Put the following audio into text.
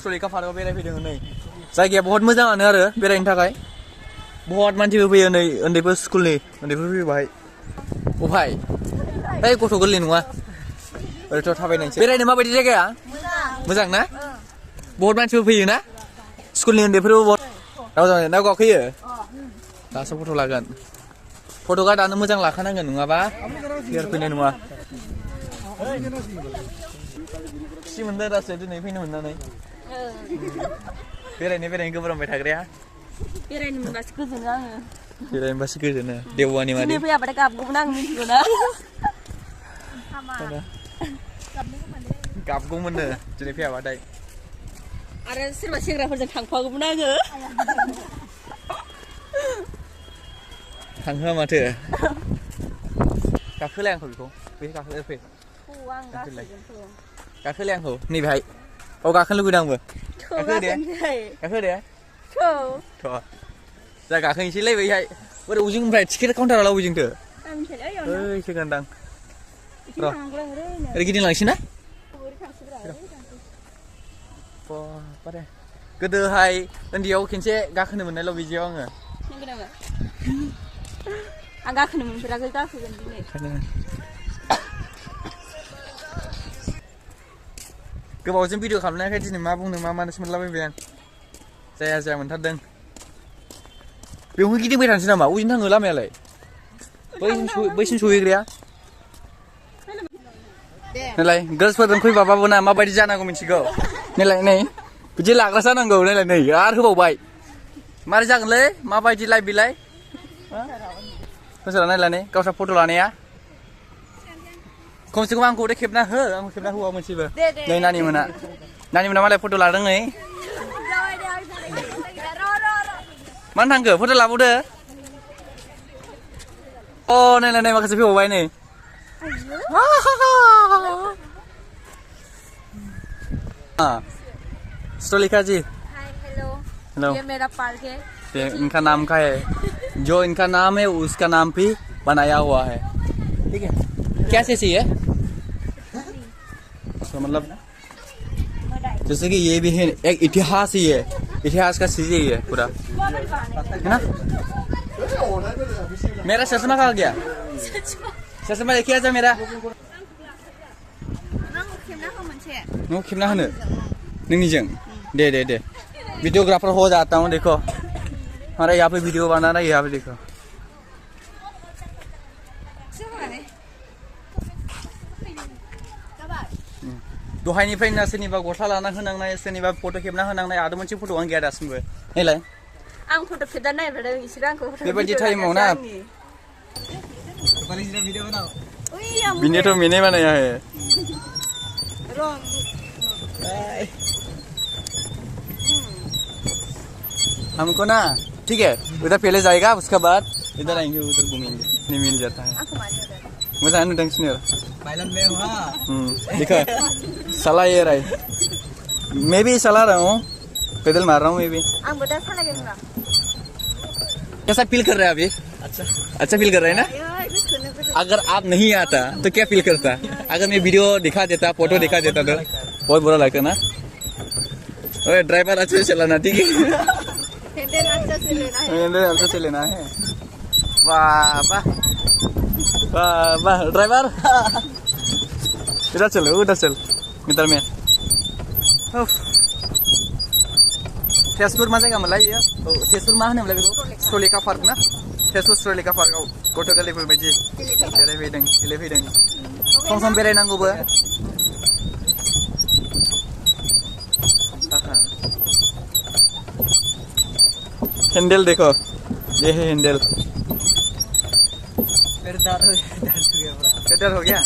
स्ट'रिका पार्कआव बेरायफैदों नै जायगाया बहुत मोजाङानो आरो बेरायनो थाखाय बहुत मानसिबो फैयो नै उन्दैफोर स्कुलनि उन्दैफोर फैयो बाहाय अफाय ओइ गथ' गोरलै नङा ओरैथ' थाबायनायसै बेरायनो माबायदि जायगाया मोजां ना बहुत मानसिबो फैयो ना स्कुलनि उन्दैफोरबो नाव गाखोयो दासो फट' लागोन फट'आ दानो मोजां लाखानांगोन नङाबा क्लियार फैनाय नङा खुसि मोनदों दासो दिनै फैनो मोननानै बेरायनो गोब्राबबाय थाग्राया बेरायनो मोनबासो गोजोनो आङो बेरायनो मोनबासो गोजोनो देवानि मानि दिनै फैयाबाथाय गाबगौमोन आं मिथिगौ ना गाबगौमोननो दिनै फैयाबाथाय आरो सोरबा सेंग्राफोरजों थांफागौमोन आङो थांहोआ माथो गाखोलाय आंखौ बेखौ फै गाखोलाय आंखौ नैबेहाय औ गाखोनो लुगैदों आंबो गाखो दे थ' जा गाखोनोसैलाय बैहाय बोरै अबेजोंनिफ्राय टिकेट काउन्टारालाय अबेजोंथो ओइ सेकेन्दां र' ओरै गिदिंलांसै ना बारे गोदोहाय उन्दैयाव खेनसे गाखोनो मोननायल' बिदियाव आङो आं गाखोनो मोनफेराखै गाखोगोन दिनै गोबावजों भिडिअ खालामनायखाय दिनै मा बुंनो मा मानोसो मोनलाबायबाय आं जाया मोनथारदों बेवहाय गिदिंबाय थानोसै नामा अबेजों थाङो लामायालाय बैसिम सहैग्राया नालाय गार्लसफोरजों फैबा बाबु ना माबायदि जानांगौ मिथिगौ नालाय नै बिदि लाग्रा जानांगौ नालाय नै आरो होबावबाय मारै जागोनलै माबायदि लाइफ बेलाय मोजां नायला नै गावस्रा फट' लानाया खमसे खम आंखौ खेबना हो आंखौ खेबना होवा मोनसेबो नै नानिमोना मालाय फट' लादों नै मानो थांखो फट' लाबावदो अ नायलाय माखासे फैबावबाय नै स्टोलिका जी हेलो ये मेरा पार्क है इनका नाम का है जो इनका नाम है उसका नाम भी बनाया हुआ है ठीक है कैसे सी है तो मतलब जैसे कि ये भी है एक इतिहास ही है इतिहास का चीज ही है पूरा है ना मेरा चश्मा कहाँ गया चश्मा देखिए जा मेरा नों खेबना होनो नोंनिजों दे वीडियोग्राफर हो जाता हूँ देखो हमारे यहाँ पे वीडियो बनाना है यहाँ पे देखो दहायनिफ्रायनो सोरनिबा गस्ला लाना होनांनाय सोरनिबा फट' खेबना होनांनाय आरो मोनसे फट'आनो गैया दासिमबो नायलाय आं फट' खेबना नायबाथाय बिसोर आंखौ बेबायदि टाइमाव ना बिने तो मैंने बनाया है हमको ना ठीक है उधर पहले जाएगा उसके बाद इधर आएंगे उधर घूमेंगे नहीं मिल जाता है मजा आने टेंशन देखो सला ये रहा है मैं भी चला रहा हूँ पैदल मार रहा हूँ मैं भी कैसा फील कर रहा है अभी अच्छा फील कर रहा है ना अगर आप नहीं आता तो क्या फील करता अगर मैं वीडियो दिखा देता फोटो दिखा देता तो बहुत बुरा लगता ना अरे ड्राइवर अच्छे से चलाना ठीक है हैंडल अच्छे से लेना है वाह ड्राइवर इधर चल इधर में तेजपुर मा जायगा मोनलाय इयो तेजपुर मा होनोमोनलाय बेखौ स्ट'लिका पार्क ना तेजपुर स्ट'लिका पार्कआव गथ' गोरलैफोर बायदि गेलेफैदों सम बेरायनांगौबो हैंडल देखो ये है हैंडल फिर दर्द हो गया